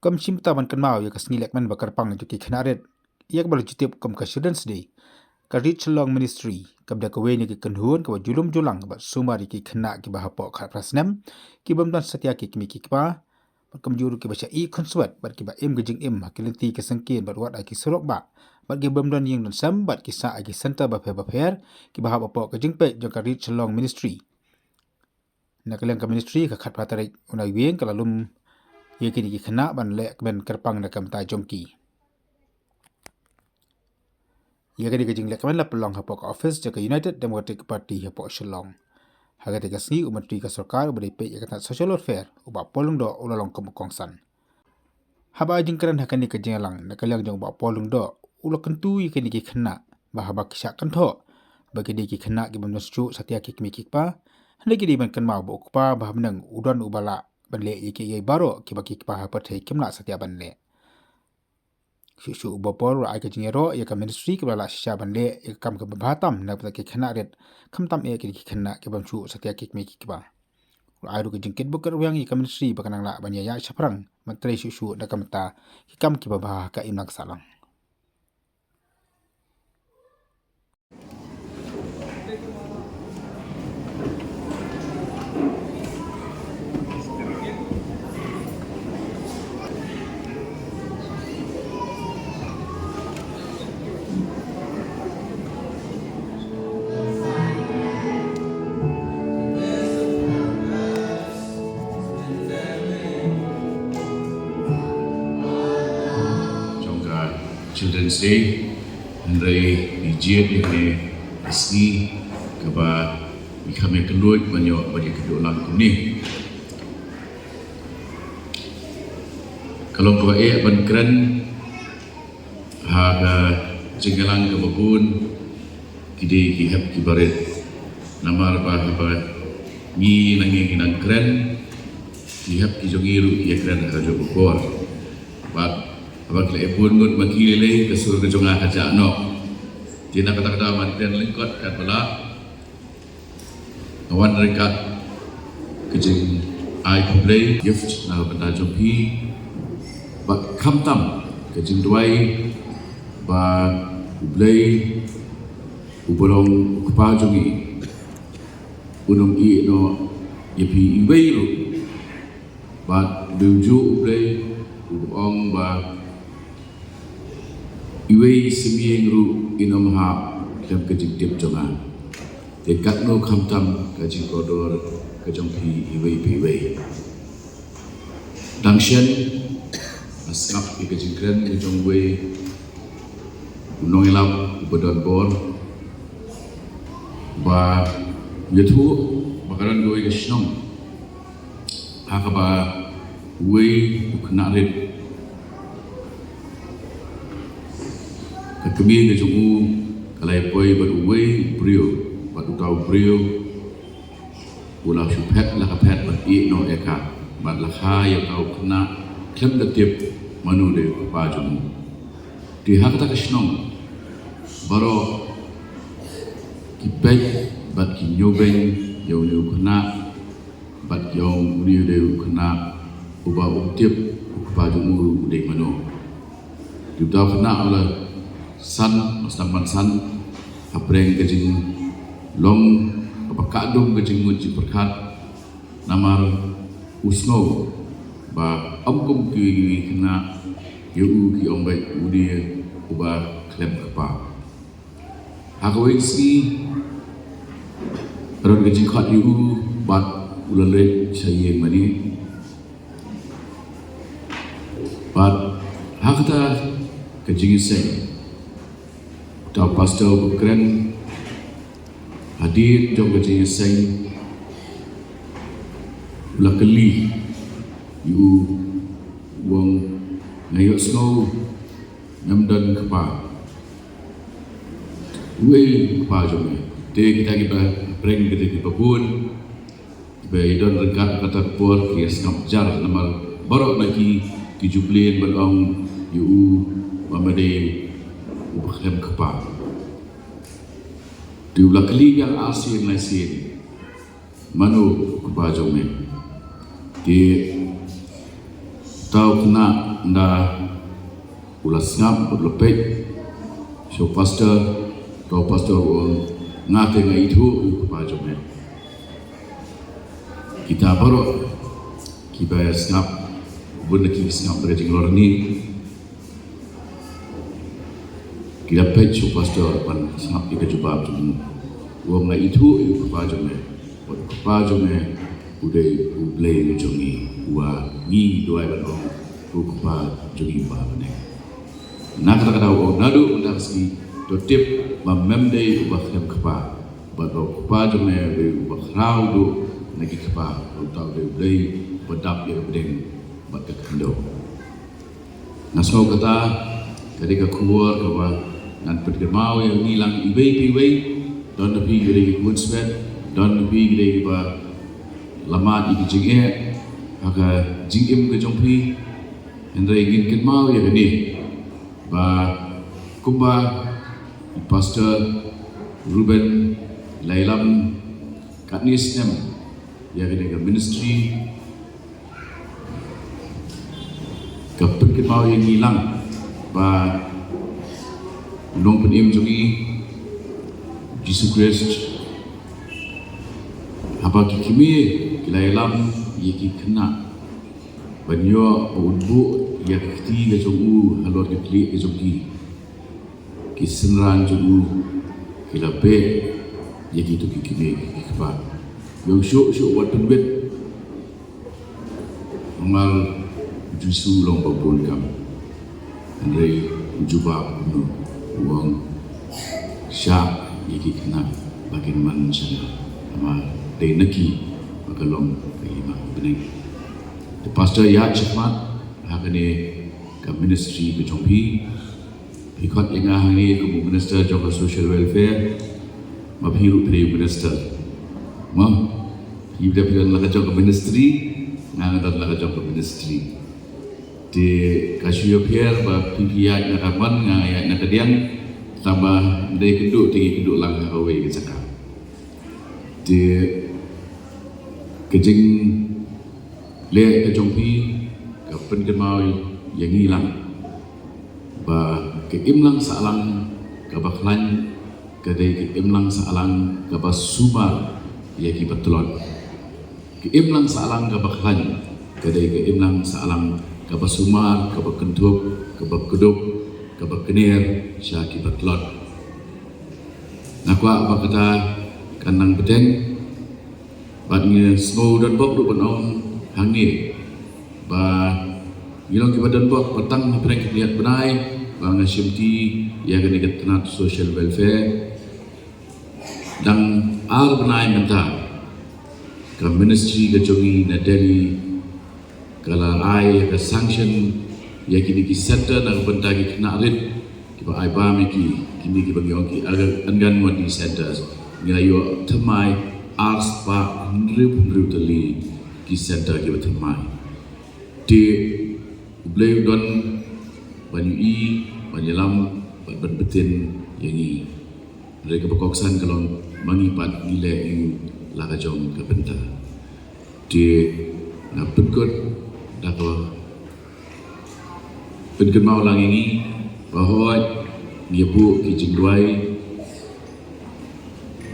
Kam chimta man kan mau ya kasni lekman bakar pang ju ki khanaret yak bal jutip kam ka students day ka reach long ministry kam da kawe ni ki kanhun ka julum julang ba sumari ki khana ki bahapo kha prasnam ki bamdan satya ki kimi ki pa kam juru ki bacha i khonswat bar ki ba im gijing im hakilenti ki sangkin bar wat ki surok ba bar ki bamdan ying dan sam bar ki sa ki santa ba pher ki bahapo ka jingpe jo ka reach long ministry nakalang ka ministry ka khat patarai unai weng kalalum ye kini ki khana ban le ben kerpang da kam ta jomki ye kini ki jing le kaman la pelong hapok office jaka United Democratic Party hapok Shillong haga te kasni umatri ka sarkar ubari pe ye kata social welfare uba polung do ulalong kam kongsan haba jingkran hakani ka jingalang nakalang jong ba polung do ulakantu ye kini ki khana ba haba kisha kan tho bagi di ki khana ki bam chu satya ki kimi ki pa hande ki di ban kan ma bo pa ba hamnang udan ubala banle yake yai baro ki baki pa ha pathai kimla satya banle shu bopor ai ka jingero ya ka ministry ki bala sha banle ya kam ka batam na pa ki khana ret khamtam e ki khana ki bam chu satya ki me ki ba ai ru ki jingkit bukar yang i ka ministry bakanang la banya ya chaprang mantrai shu da kamta ki kam ki ba ka inak salang Children's Day Hari dijiat ini asli keba kami keluar banyak bagi kedua orang ni. Kalau kau ban keren haga jenggalang kebun kidi kihap kibaret nama apa ni nangi kinang keren kihap kijongiru ia keren hajo bukor bak abang kelai pun ngut maki lele kesur ke jongah kacak no. Tina kata-kata mantan lengkot kat pula. Kawan mereka kejeng ai kublai gift na benda jompi. Bak kamtam kejeng duai ba kublai ubolong kupa jongi. Unung i no yepi iwei lu. Ba duju kublai ubong ba iwei simieng ru inom ha dalam kejik jonga dekat no khamtam kajing kodor kajong pi iwei dangshen asap pi kajing kren kajong wei unong elam ubodon bor ba yathu bakaran goi geshnong hakaba wei uknarit kami kejumu kalai poi beruwei brio batu tau brio ulah supet lah kapet bagi no eka bat lah yang tau kena klem detip manu de pajumu di hak tak kesnong baro kipet bat kinyobeng yau de kena bat yau uni de kena ubah utip pajumu de manu di tau kena oleh san mastaman san apreng kejing long apa kadung kejing muji perkat namar usno ba amkum ki kena yu ki ombai udi uba klem kapa hakoi si ron kejing khat yu bat ulale saye mani bat hakata kejing sei Tau pastor berkeren hadir jom kejadian saya ulah keli yu wong ngayok snow nyamdan kepa wei kepa jom te kita breng kita pun be don rekat kata por kias kapjar nama barok lagi 17 balong yu mamade ubakhlem kepa diulah kali yang asin lain manu kepa jome di Tau kena nda ulas ngap berlepek so pastor ngate ngai itu pa jome kita baru kita ngap bunda kita ngap berjing lor ni kita pek so pastor pan ngap kita coba tu uang ngai itu pa jome udah ublay jongi wa ni doai ban ku pa jongi ba ne nak kata o nadu undak ski to tip ba memde ba khem kpa ba do pa jome be ba khrau do nagi kpa o ta be ublay badap ya bedeng ba ka kendo naso kata ketika keluar ke nan pergemau yang hilang ibai don lebih dari kunswet don lebih dari ba lama di jingge aga jingim ke jompi hendai ingin kenmau ya gini ba kumba pastor Ruben Lailam Katnis nem ya gini ke ministry ke kenmau yang hilang ba nong penim jongi Jesus Christ apa kikimi kilailam yaki kena banyo udbu yakti ke jogu halor ke kli ke jogi kisenran jogu kilabe yaki tu kikimi kikpa yo syo wat penbet ngal jusu long babon kam andre juba no uang syak yaki kena bagian manusia ama day naki makalong lima bening the pastor ya chakmat hakane ka ministry ke jompi ikot inga hani ke minister jong social welfare mabhiru pre minister ma ibda pian laga jong ministry ngangat laga jong ministry de kasio pier ba pipia na kaman ngaya na kadiang tambah day keduk tinggi keduk lang away ke cakap de kejing le ke jompi ke pengemau yang hilang ba ke imlang salang ke baklan ke dai ke imlang salang ke basumar ya ki betlon ke imlang salang ke baklan ke dai ke imlang salang ke basumar ke bakentup ke bakedup ke bakenir sya ki betlon nakwa apa kata kanang bedeng batnya snow dan bok du benon hangi ba ngilong ki badan bok petang prank lihat benai ba ngasimti ya gani ketnat social welfare dan al benai menta ke ministry ke jongi na Delhi kala ai ke sanction ya kini ki center na benda ki kena rit ki ba ai ba mi kini ki bagi ki anggan wadi centers ngayo thamai ars pa hundred tali ki center ki thamai de ublay don banyu i banyalam ban betin yang ni mereka berkoksan kalau mengipat nilai yang laga jong ke benta de na penkot dako penkot mau lang ini bahwa dia bu ki jingduai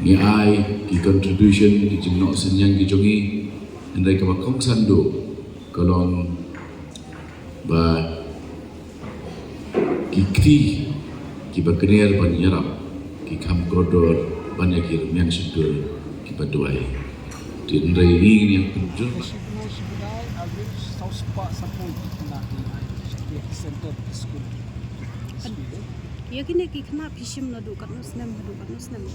ni ai ki contribution ki jingno senyang ki jongi andai ka bakong sando kolong ba ki kri ki bakner ban yarap ki kam kodor ban ya ki rumian sudur ki baduai din rai ni yang penjur ya kini kena pishim na dukat nus nem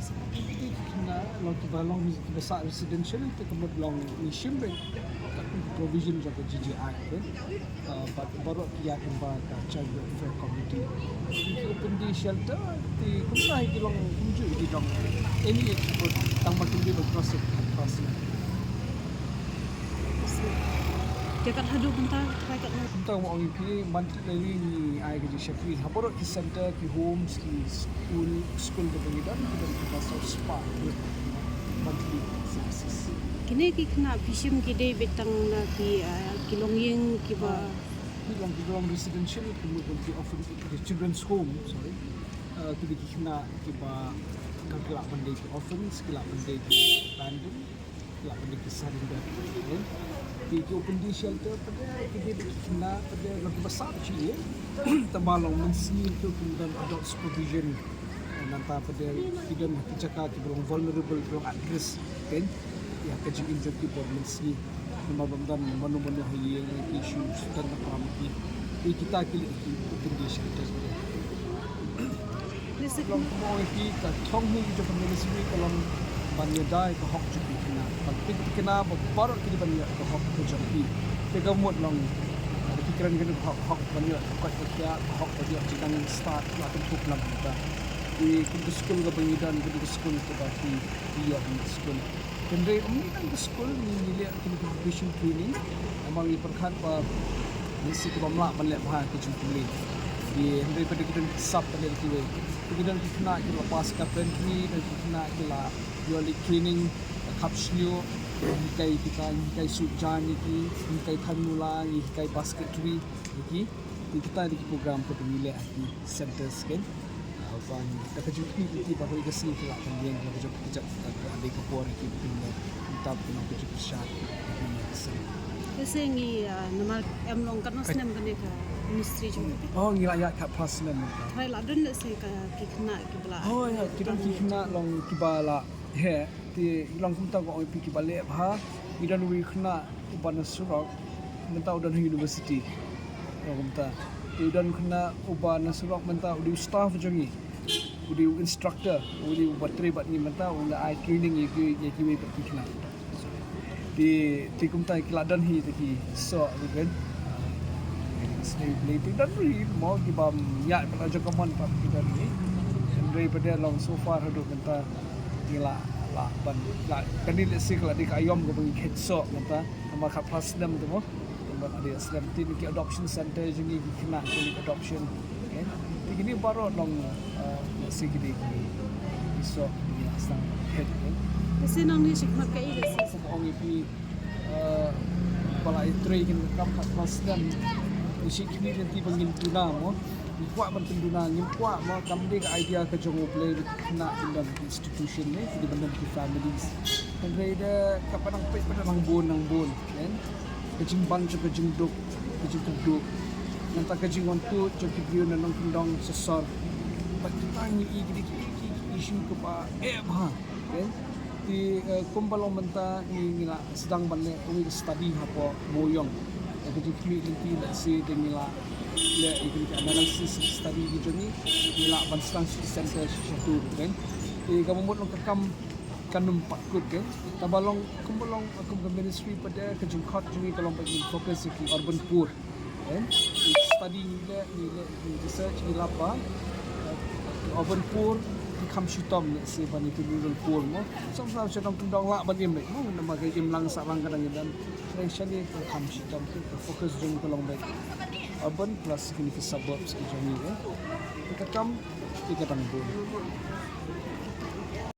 sa kena long kita long besar residential itu kemudian long pishim ben provision jaga GGI ben baru kia kembali ke child welfare committee itu open di shelter di kumsai di long kunju di long ini ikut tambah tinggi proses dekat hadu bentar dekat na tentang mau ini mantu dari ni ai kerja syakri haborok di center di homes di school kemudian kita pasal spa monthly services kini kena pishim kide betang na ki kilongyeng ki ba long residential kemudian di offer the children's home sorry kita kena kita kelak pandai ke orphans kelak pandai ke abandon kelak pandai ke surrender di open day shelter pada kita kena pada lebih besar cili terbalong mensi itu kemudian adult supervision nanti pada kita nak cakap kita vulnerable belum at risk kan ya kecil injury mensi memang menu-menu yang isu dan apa kita kili open day shelter kalau mau pergi ke Thonghi itu ministry kalau banyak dah ke hak jadi kena tapi kena baru kita banyak ke hak ke jadi kita mod long pikiran kita hak banyak kat kerja hak kerja jangan start nak untuk nak kita di sekolah ke pendidikan ke sekolah ke bagi dia di sekolah kendai ini kan ke sekolah ni lihat kita vision training amang iperkat mesti kita melak balik bahas kecuali di daripada kita sub pada kita kita kena kita pas carpentry dan kita kena kita yearly training kapslio kai sujan iki kai thanula kai basketry iki kita di program ke pemilihan di centers kan apa kata juki iki bahawa kita sini kita akan yang kerja ada ke por iki kita pun kerja besar Kesengi nama emlong kan nasnem kan ke ministry juga. oh ngira ya kat pas nem Hai lah dun se ka kikna kibla. oh ya kita kena long kibala he ti long kumta ko oi pi kibale ha kita nu kena ubana surok mentau dan university long kumta ti dan kena ubana surok mentau di staff jongi di instructor di bateri bat ni mentau ula ai training ye we per kena di kumta kiladan hi ti so kan slave labor dan ri mau di bam ya pada jokaman pak kita ni daripada long so far hidup kita gila lah ban lah kan ni lesik lah di kayom ko bagi ketso kita nama kat pasdam tu mo ada Islam tin ki adoption center jengi kena ki adoption kan begini baru long lesik di so ni asal head kan Kesenang ni sikmat ka ile si. ong ipi balai trade kan kam kat pasdam isi kini nanti bangin tuna mo kuat ban tuna ni kuat mo kamde ka idea ka jongo play na indam institution ni di bandam ki families and reda kapanang pet pada nang bon kan kejing bang ke kejing duk kejing duk nanta kejing wantu joki bio na nang kindong sesor pat kita ni isu ke pa ba kan di kumbalong menta ni ngila sedang banne umi study hapo moyong kejing kini nanti nak si dengila le ikut analisis study gitu ni ngila banstang center satu kan kamu buat kam kanum pakut kan tabalong kumbalong aku ke ministry pada kejing khot jadi kalau bagi fokus ki urban poor kan study ni research ni apa urban poor di kam shitom ni si bani tu rural poor mo sama sedang tundang lak bagi mai mo nama ke imlang sarang kadang dan actually ke kam shitom tu fokus jeng kalau baik urban plus kini ke suburbs ke jami kan kita kam kita tang poor